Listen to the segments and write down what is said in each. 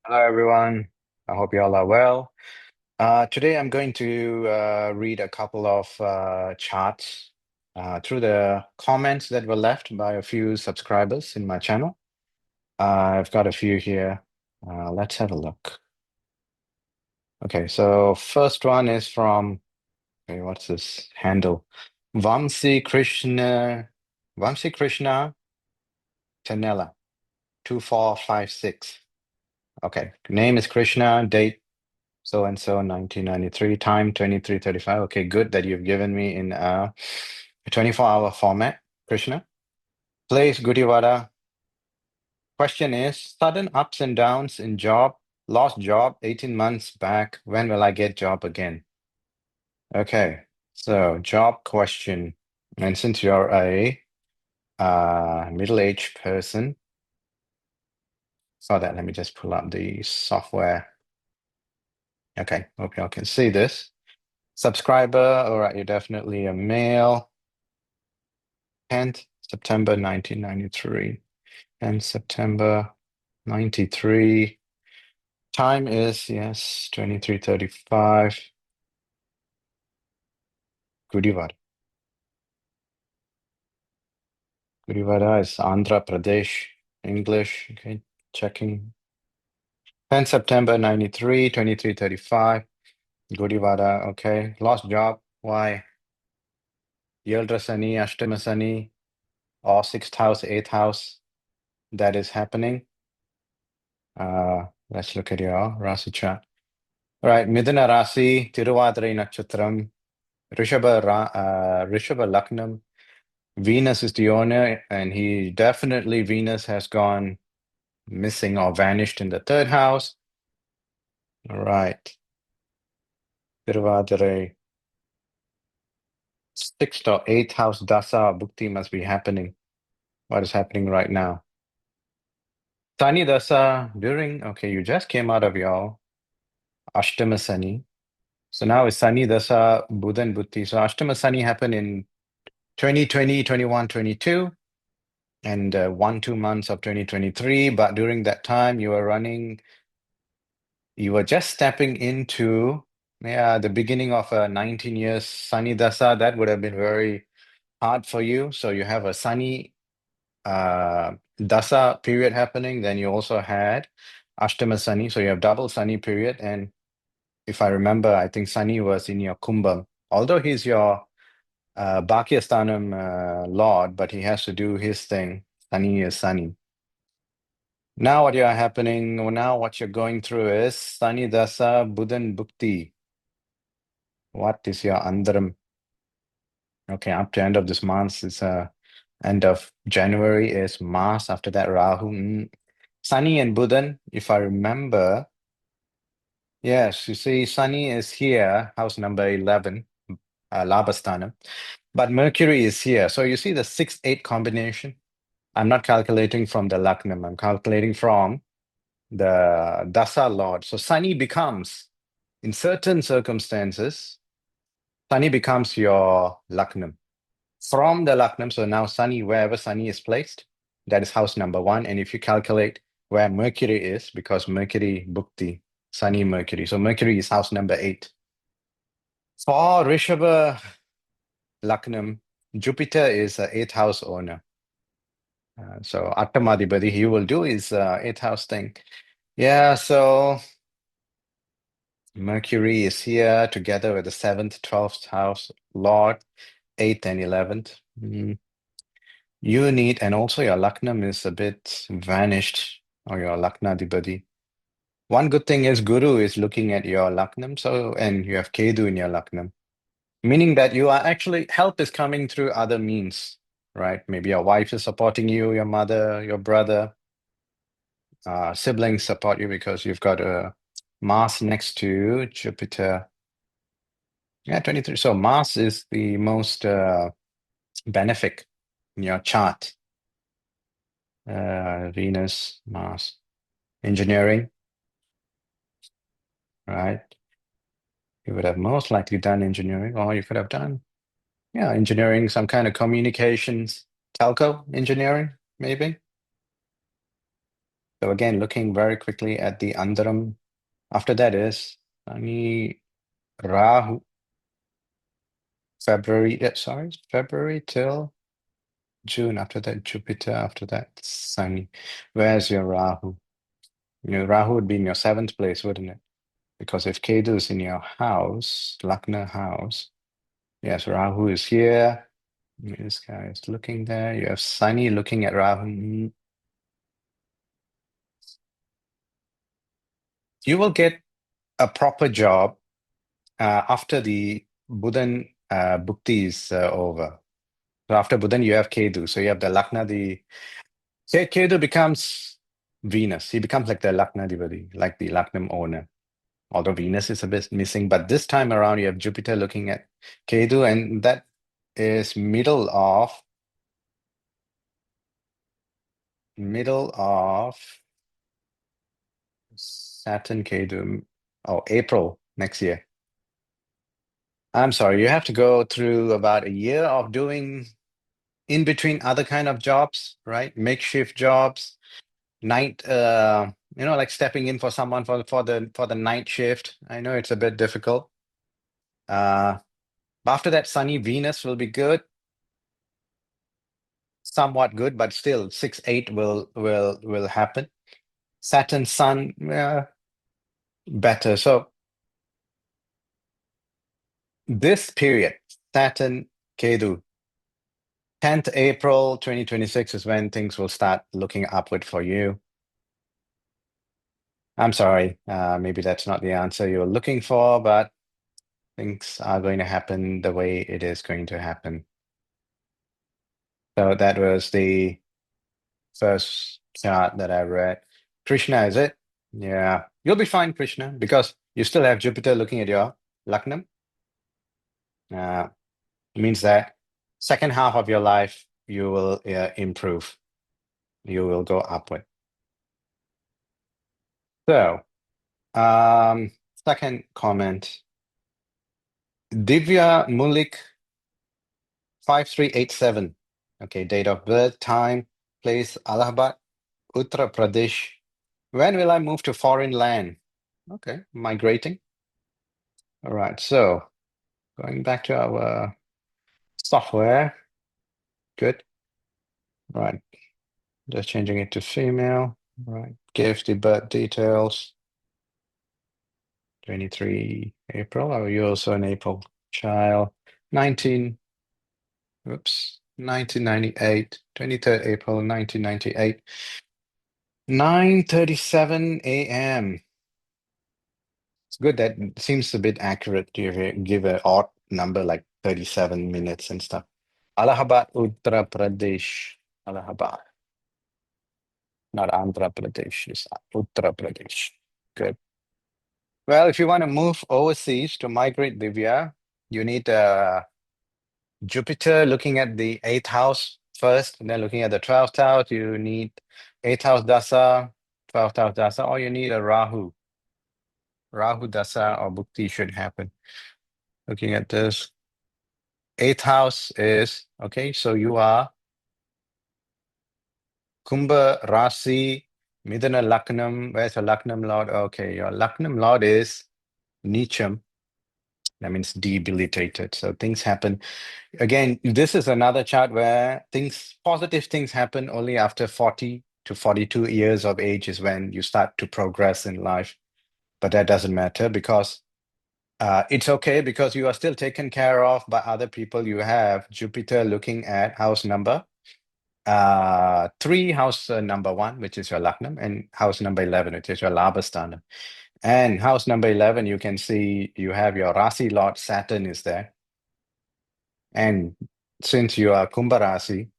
Hello, everyone. I hope you all are well. Today, I'm going to read a couple of charts through the comments that were left by a few subscribers in my channel. I've got a few here. Let's have a look. Okay, so first one is from, okay, what's this handle? Vamsi Krishna, Vamsi Krishna Tanella, 2456. Okay, name is Krishna, date so and so, 1993, time 23:35. Okay, good that you've given me in a 24-hour format, Krishna. Place Gudivada. Question is sudden ups and downs in job, lost job 18 months back. When will I get job again? Okay, so job question. And since you're a middle-aged person, so that let me just pull up the software. Okay, hope y'all can see this. Subscriber, all right, you're definitely a male. 10th September 1993 and September 93. Time is, yes, 23:35. Gudivada. Gudivada is Andhra Pradesh, English. Okay, checking. 10 September 93, 23:35. Gudivada, okay. Lost job. Why? Yildra Sani, Ashtama Sani, or sixth house, eighth house. That is happening. Let's look at your Rasi chart. All right, Midana Rasi, Tiruvadirai Nakshatra, Rishabha Laknam. Venus is the owner, and Venus has gone missing or vanished in the third house. All right. Tiruvadirai. Sixth or eighth house Dasa or Bhukti must be happening. What is happening right now? Sani Dasa okay, you just came out of your Ashtama Sani. So now it's Sani Dasa, Buddha Bhuti. So Ashtama Sani happened in 2020, 21, 22. And 1, 2 months of 2023. But during that time, you were just stepping into the beginning of a 19 years Sunny Dasa. That would have been very hard for you. So you have a Sunny Dasa period happening. Then you also had Ashtama Sunny. So you have double Sunny period. And if I remember, I think Sunny was in your Kumbham. Although he's your Bhakyasthanam Lord, but he has to do his thing. Sunny is Sunny. Now what you're going through is Sani Dasa Buddhan Bhukti. What is your Andram? Okay, up to end of this month, it's end of January is Mars. After that, Rahu. Sani and Buddhan, if I remember, yes, you see, Sani is here, house number 11, Labhasthanam, but Mercury is here. So you see the 6-8 combination. I'm not calculating from the Laknam, I'm calculating from the Dasa Lord. So Sani becomes, in certain circumstances, Sani becomes your Laknam. From the Laknam, so now Sani, wherever Sani is placed, that is house number 1. And if you calculate where Mercury is, because Mercury Bhukti, Sani Mercury. So Mercury is house number 8. For Rishabha Laknam, Jupiter is an 8th house owner. So Attamadhipati, he will do his 8th house thing. Yeah, so Mercury is here together with the 7th, 12th house Lord, 8th and 11th. You need, and also your Laknam is a bit vanished, or your Laknadipati. One good thing is Guru is looking at your Laknam, and you have Kedu in your Laknam, meaning that you are actually, help is coming through other means, right? Maybe your wife is supporting you, your mother, your brother, siblings support you because you've got a Mars next to Jupiter. Yeah, 23. So Mars is the most benefic in your chart. Venus, Mars, engineering, right? You would have most likely done engineering, or you could have done, yeah, engineering, some kind of communications, telco engineering, maybe. So again, looking very quickly at the Andaram. After that is Shani, Rahu, February till June. After that, Jupiter. After that, Sunny. Where's your Rahu? Rahu would be in your seventh place, wouldn't it? Because if Ketu is in your house, Lagna house, yes, Rahu is here. This guy is looking there. You have Sunny looking at Rahu. You will get a proper job after the Buddhan Bhukti is over. So after Buddhan, you have Ketu. So you have the Lagna, Ketu becomes Venus. He becomes like the Lagna Divadi, like the Lagnam owner. Although Venus is a bit missing, but this time around you have Jupiter looking at Ketu, and that is middle of Saturn Ketu. Oh, April next year. I'm sorry, you have to go through about a year of doing in between other kind of jobs, right? Makeshift jobs, night, like stepping in for someone for the night shift. I know it's a bit difficult. Uh, After that, sunny Venus will be good, somewhat good, but still 6-8 will happen. Saturn, Sun, better. So this period, Saturn, Ketu, 10th April 2026 is when things will start looking upward for you. I'm sorry, maybe that's not the answer you're looking for, but things are going to happen the way it is going to happen. So that was the first chart that I read. Krishna, is it? Yeah. You'll be fine, Krishna, because you still have Jupiter looking at your Lugnam. Means that second half of your life, you will improve. You will go upward. So, second comment. Divya Mulik 5387. Okay, date of birth, time, place, Allahabad, Uttar Pradesh. When will I move to foreign land? Okay, migrating. All right, so going back to our software. Good. Right, just changing it to female. Right, give the birth details. 23 April. Are you also an April child? 1998. 23rd April 1998. 9:37 a.m. It's good. That seems a bit accurate to give an odd number like 37 minutes and stuff. Allahabad, Uttar Pradesh. Allahabad. Not Andhra Pradesh. It's Uttar Pradesh. Good. Well, if you want to move overseas to migrate, Divya, you need Jupiter looking at the eighth house first, and then looking at the 12th house. You need eighth house dasa, 12th house dasa, or you need a Rahu. Rahu dasa or bhukti should happen. Looking at this, eighth house is okay. So you are Kumbha Rasi, Midana Laknam. Where's your Laknam Lord? Okay, your Laknam Lord is Nicham. That means debilitated. So things happen. Again, this is another chart where positive things happen only after 40 to 42 years of age is when you start to progress in life. But that doesn't matter because it's okay because you are still taken care of by other people. You have Jupiter looking at house number 3, house number 1, which is your Lugnam, and house number 11, which is your Labhasthanam. And house number 11, you can see you have your Rasi Lord Saturn is there. And since you are Kumbha Rasi,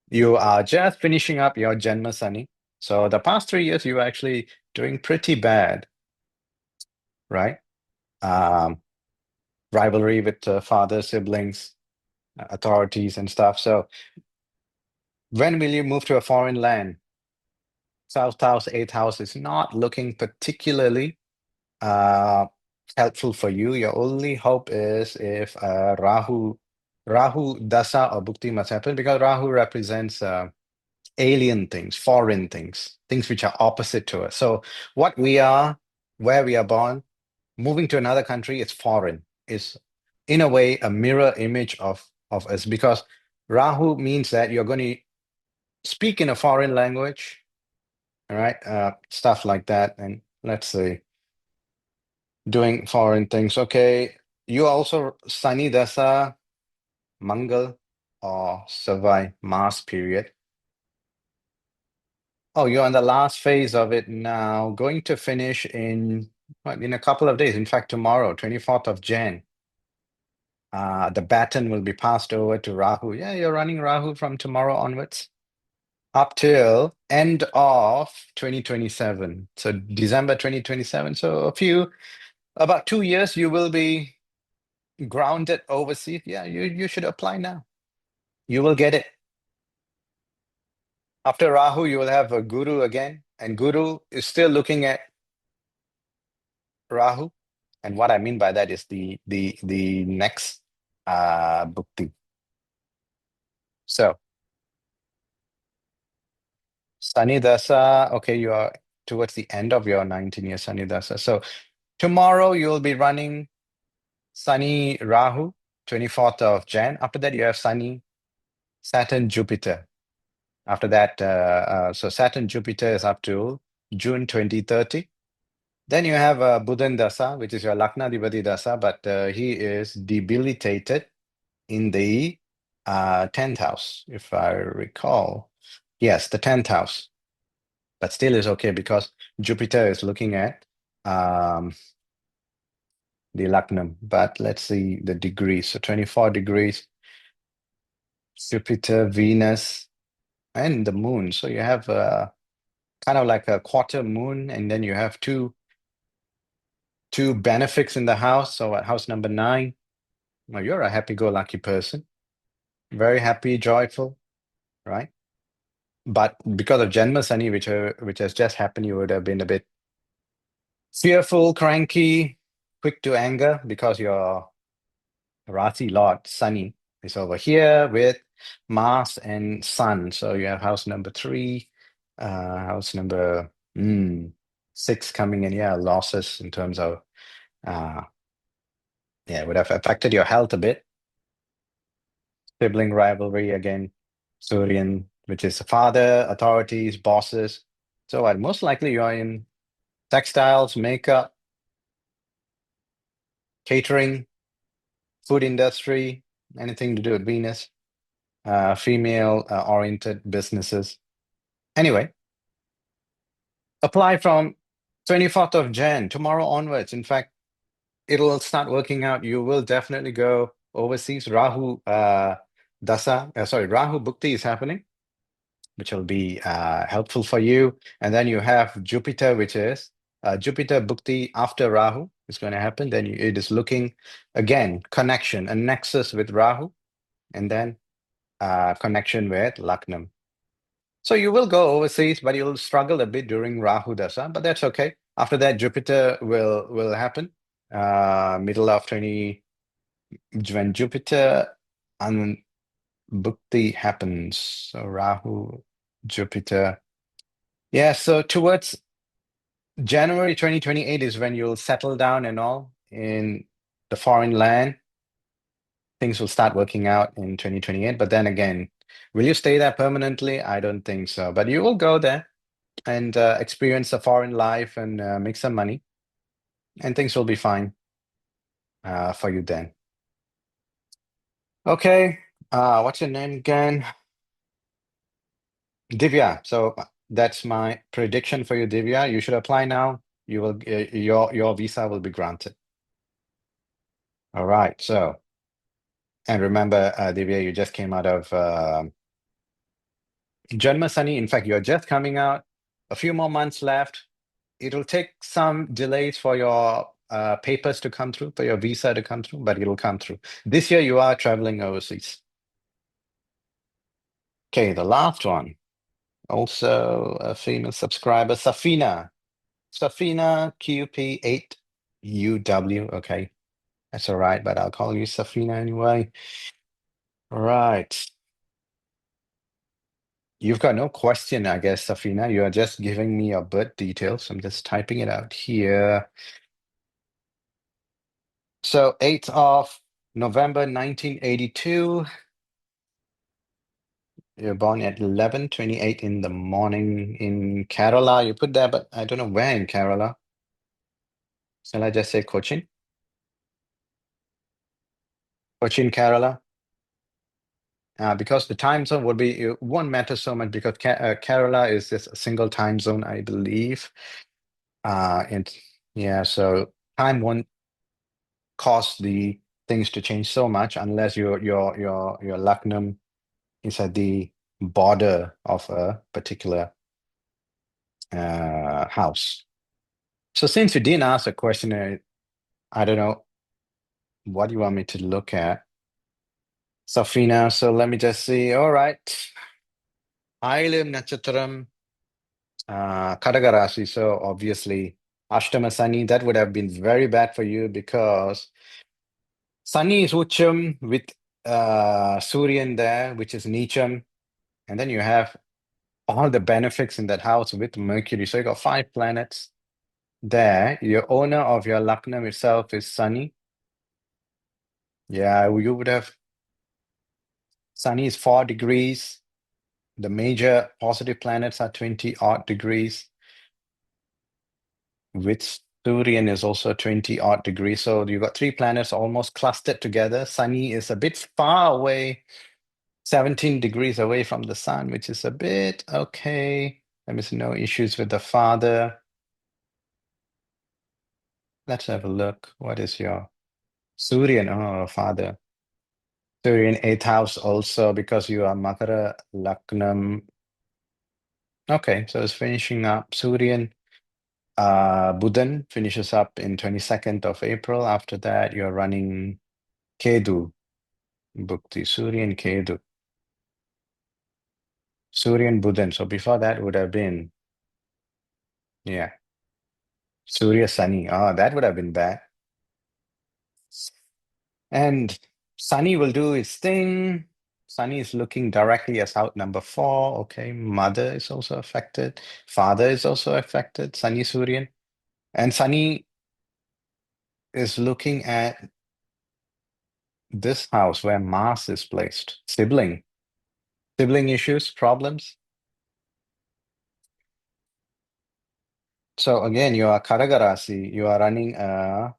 you are just finishing up your Janma Sani. So the past 3 years, you were actually doing pretty bad, right? Rivalry with father, siblings, authorities, and stuff. So when will you move to a foreign land? South house, eighth house is not looking particularly helpful for you. Your only hope is if Rahu Dasa or Bhukti must happen because Rahu represents alien things, foreign things, things which are opposite to us. So what we are, where we are born, moving to another country, it's foreign, is in a way a mirror image of us, because Rahu means that you're going to speak in a foreign language, all right? Stuff like that. And let's see, doing foreign things. Okay. You also Sunny Dasa, Mangal, or Savai Mars period. Oh, you're on the last phase of it now, going to finish in what, in a couple of days. In fact, tomorrow, 24th of Jan. The baton will be passed over to Rahu. Yeah, you're running Rahu from tomorrow onwards up till end of 2027. So December 2027. So about 2 years, you will be grounded overseas. Yeah, you should apply now. You will get it. After Rahu, you will have a Guru again, and Guru is still looking at Rahu. And what I mean by that is the next bhukti. So Sunny Dasa, okay, you are towards the end of your 19-year Sunny Dasa. So tomorrow you'll be running Sunny Rahu, 24th of Jan. After that, you have Sunny Saturn Jupiter. After that, so Saturn Jupiter is up to June 2030. Then you have Buddhan Dasa, which is your Lagna Adhipati Dasa, but he is debilitated in the 10th house, if I recall. Yes, the 10th house. But still is okay because Jupiter is looking at the Lagnam. But let's see the degrees. So 24 degrees, Jupiter, Venus, and the moon. So you have kind of like a quarter moon, and then you have two benefics in the house. So at house number 9, well, you're a happy-go-lucky person, very happy, joyful, right? But because of Janma Sani, which has just happened, you would have been a bit fearful, cranky, quick to anger because your Rasi Lord, Sunny, is over here with Mars and Sun. So you have house number 3, house number 6 coming in. Yeah, losses in terms of, yeah, would have affected your health a bit. Sibling rivalry again, Suryan, which is father, authorities, bosses. So most likely you're in textiles, makeup, catering, food industry, anything to do with Venus, female oriented businesses. Anyway, apply from 24th of Jan, tomorrow onwards. In fact, it'll start working out. You will definitely go overseas. Rahu Rahu Bhukti is happening, which will be helpful for you. And then you have Jupiter, which is Jupiter Bhukti after Rahu is going to happen. Then it is looking again, connection, a nexus with Rahu, and then connection with Lugnam. So you will go overseas, but you'll struggle a bit during Rahu Dasa, but that's okay. After that, Jupiter will happen. Middle of 20, when Jupiter and Bhukti happens. So Rahu, Jupiter. Yeah, so towards January 2028 is when you'll settle down and all in the foreign land. Things will start working out in 2028. But then again, will you stay there permanently? I don't think so. But you will go there and experience a foreign life and make some money, and things will be fine for you then. Okay, what's your name again? Divya. So that's my prediction for you, Divya. You should apply now. You will your visa will be granted. All right. So, and remember, Divya, you just came out of Janma Sani. In fact, you're just coming out. A few more months left. It'll take some delays for your papers to come through, for your visa to come through, but it'll come through. This year, you are traveling overseas. Okay, the last one. Also a famous subscriber, Safina. Safina QP8UW. Okay, that's all right, but I'll call you Safina anyway. All right. You've got no question, I guess, Safina. You are just giving me your birth details. I'm just typing it out here. So 8th of November 1982. You're born at 11:28 in the morning in Kerala. You put there, but I don't know where in Kerala. Shall I just say Cochin? Cochin, Kerala? Because the time zone would be, it won't matter so much because Kerala is just a single time zone, I believe. And yeah, so time won't cause the things to change so much unless your Lucknow is at the border of a particular house. So since you didn't ask a question, I don't know what you want me to look at. Safina, so let me just see. All right. Ailim Natchatram, Kadagarasi. So obviously, Ashtama Sani, that would have been very bad for you because Sani is Ucham with Suryan there, which is Neecham. And then you have all the benefits in that house with Mercury. So you got 5 planets there. Your owner of your Lucknow itself is Sunny. Yeah, you would have Sunny is 4 degrees. The major positive planets are 20 odd degrees, with Surian is also 20 odd degrees. So you got 3 planets almost clustered together. Sunny is a bit far away, 17 degrees away from the sun, which is a bit okay. There is no issues with the father. Let's have a look. What is your Surian? Oh, father. Surian 8th house also because you are Makara Laknam. Okay, so it's finishing up. Surian Budan finishes up in 22nd of April. After that, you're running Kedu, Bhukti, Suryan Kedu. Suryan Budan. So before that would have been, yeah, Surya Sani. Oh, that would have been bad. And Sunny will do its thing. Sunny is looking directly as out number 4. Okay, mother is also affected. Father is also affected. Sunny Suryan. And Sunny is looking at this house where Mars is placed. Sibling issues, problems. So again, you are Karagarasi. You are running a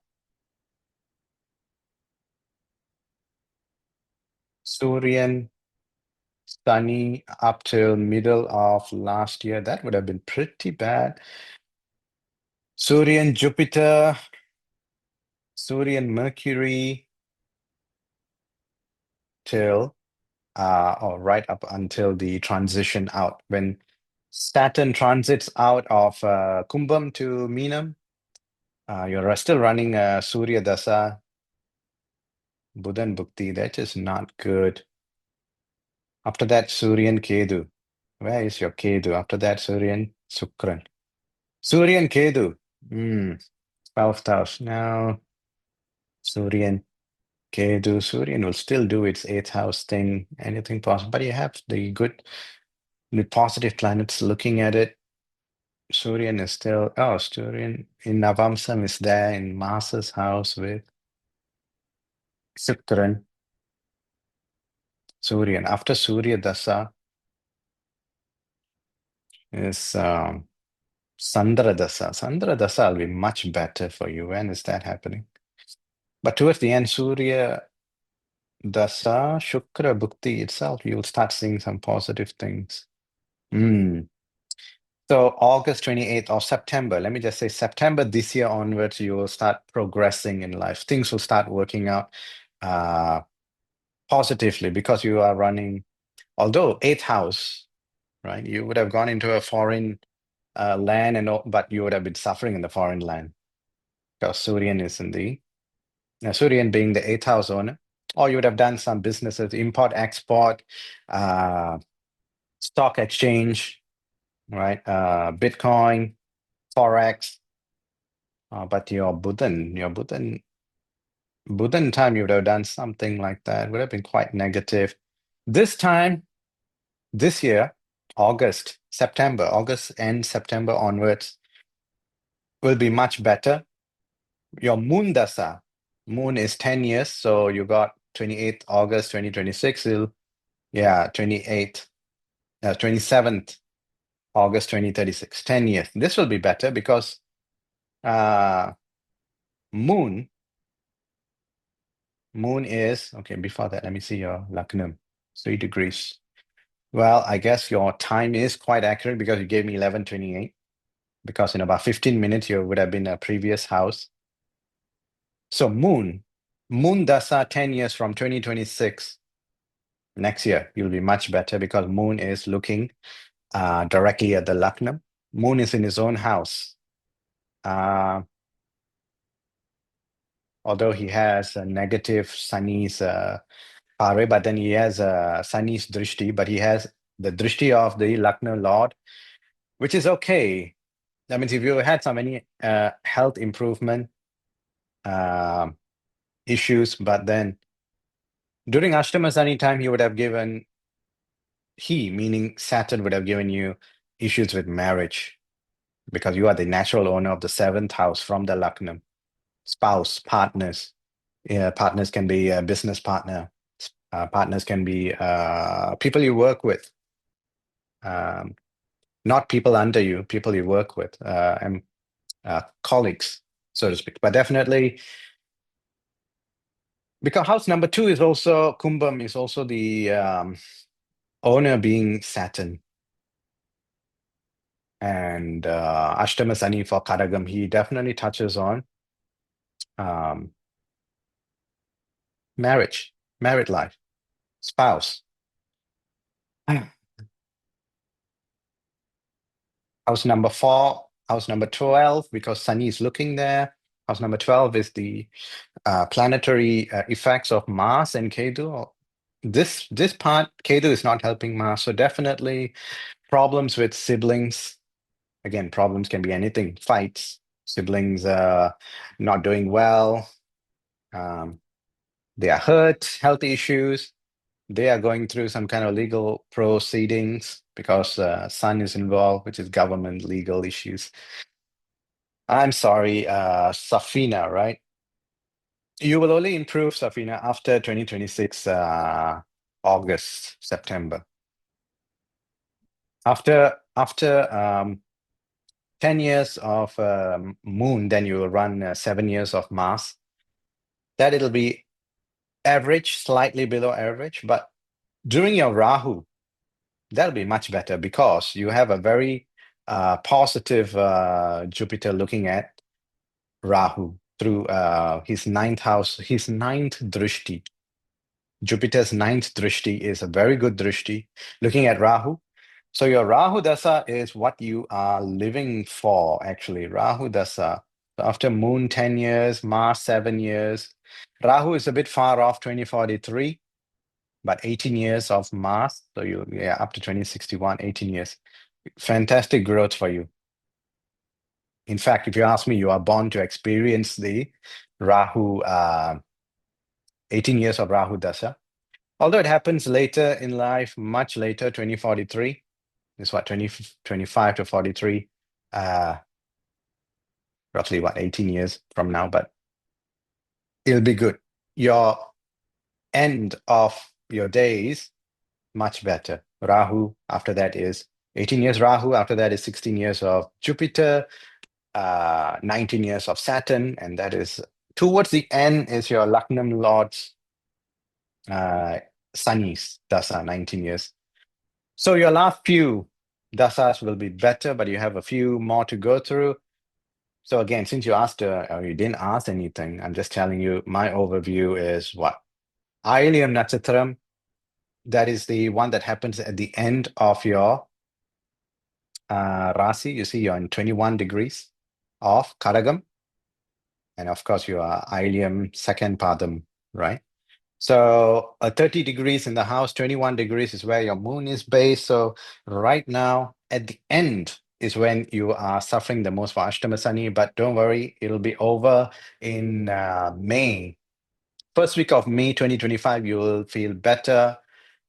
Suryan Sunny up till middle of last year. That would have been pretty bad. Suryan Jupiter, Suryan Mercury till or right up until the transition out. When Saturn transits out of Kumbham to Meenam, you're still running Surya Dasa, Buddhan Bhukti. That is not good. After that, Suryan Kedu. Where is your Kedu? After that, Suryan Sukran. Suryan Kedu. 12th house. Now, Suryan Kedu. Suryan will still do its 8th house thing. Anything possible. But you have the good, the positive planets looking at it. Suryan is still, oh, Suryan in Navamsam is there in Mars's house with Shukran. Suryan. After Surya Dasa is Sandra Dasa. Sandra Dasa will be much better for you. When is that happening? But towards the end, Surya Dasa, Shukra Bhukti itself, you'll start seeing some positive things. Mm. So August 28th or September, let me just say September this year onwards, you will start progressing in life. Things will start working out positively because you are running, although 8th house, right? You would have gone into a foreign land and all, but you would have been suffering in the foreign land because Suryan is in the Suryan being the 8th house owner, or you would have done some businesses, import, export, uh, stock exchange, right? Bitcoin, Forex. But Buddhan time, you would have done something like that. Would have been quite negative. This time, this year, August and September onwards will be much better. Your moon dasa, moon is 10 years, so you got 28th August 2026, yeah, 27th August 2036, 10 years. This will be better because uh, moon is, okay, before that, let me see your Lugnam, 3 degrees. Well, I guess your time is quite accurate because you gave me 11:28, because in about 15 minutes, you would have been a previous house. So moon dasa 10 years from 2026, next year, you'll be much better because moon is looking directly at the Lugnam. Moon is in his own house. Although he has a negative Sunny's pare, but then he has a Sunny's drishti, but he has the drishti of the Lucknow Lord, which is okay. That means if you had some any health improvement uh, issues, but then during Ashtama Sunny time, he, meaning Saturn, would have given you issues with marriage because you are the natural owner of the 7th house from the Lucknow. Spouse, partners. Yeah, partners can be a business partner. Partners can be people you work with, um, not people under you, people you work with, and colleagues, so to speak. But definitely, because house number 2 is also Kumbham, is also the owner being Saturn. And Ashtama Sani for Kadagam, he definitely touches on um, married life, spouse. House number 4, house number 12, because Sunny is looking there. House number 12 is the planetary effects of Mars and Ketu. This part, Ketu is not helping Mars. So definitely problems with siblings. Again, problems can be anything. Fights, siblings not doing well. They are hurt, health issues. They are going through some kind of legal proceedings because Sun is involved, which is government legal issues. I'm sorry, Safina, right? You will only improve, Safina, after 2026 August, September. After 10 years of moon, then you will run 7 years of Mars. That it'll be average, slightly below average, but during your Rahu, that'll be much better because you have a very positive Jupiter looking at Rahu through his 9th house, his 9th drishti. Jupiter's 9th drishti is a very good drishti looking at Rahu. So your Rahu Dasa is what you are living for, actually. Rahu Dasa. So after Moon 10 years, Mars 7 years. Rahu is a bit far off 2043, but 18 years of Mars. So up to 2061, 18 years. Fantastic growth for you. In fact, if you ask me, you are born to experience the Rahu, 18 years of Rahu Dasa. Although it happens later in life, much later, 2043. It's what, 2025 to 43, roughly what, 18 years from now, but it'll be good. Your end of your days, much better. Rahu, after that is 18 years Rahu, after that is 16 years of Jupiter, 19 years of Saturn, and that is towards the end is your Lugnam Lord's Sunny's Dasa, 19 years. So your last few dasas will be better, but you have a few more to go through. So again, since you asked, or you didn't ask anything, I'm just telling you my overview is what? Ailiam Nakshatram, that is the one that happens at the end of your Rasi. You see, you're in 21 degrees of Kadagam. And of course, you are Ailiam second Padam, right? So 30 degrees in the house, 21 degrees is where your moon is based. So right now, at the end is when you are suffering the most for Ashtama Sani, but don't worry, it'll be over in May. First week of May 2025, you will feel better.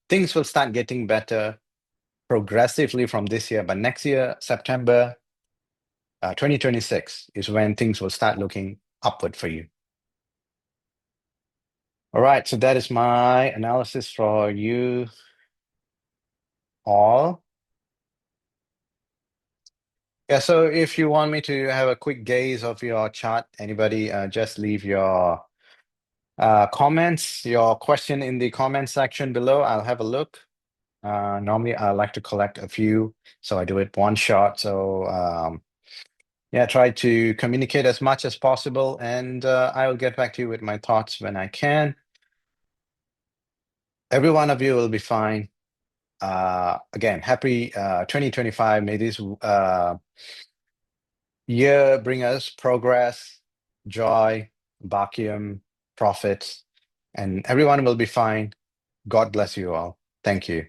Things will start getting better. progressively from this year, but next year, September 2026 is when things will start looking upward for you. All right, so that is my analysis for you all. Yeah, so if you want me to have a quick gaze of your chart, anybody, just leave your comments, your question in the comment section below. I'll have a look. Normally, I like to collect a few, so I do it one shot. So yeah, try to communicate as much as possible, and I will get back to you with my thoughts when I can. Every one of you will be fine. Again, happy 2025. May this year bring us progress, joy, bhakyam, profits, and everyone will be fine. God bless you all. Thank you.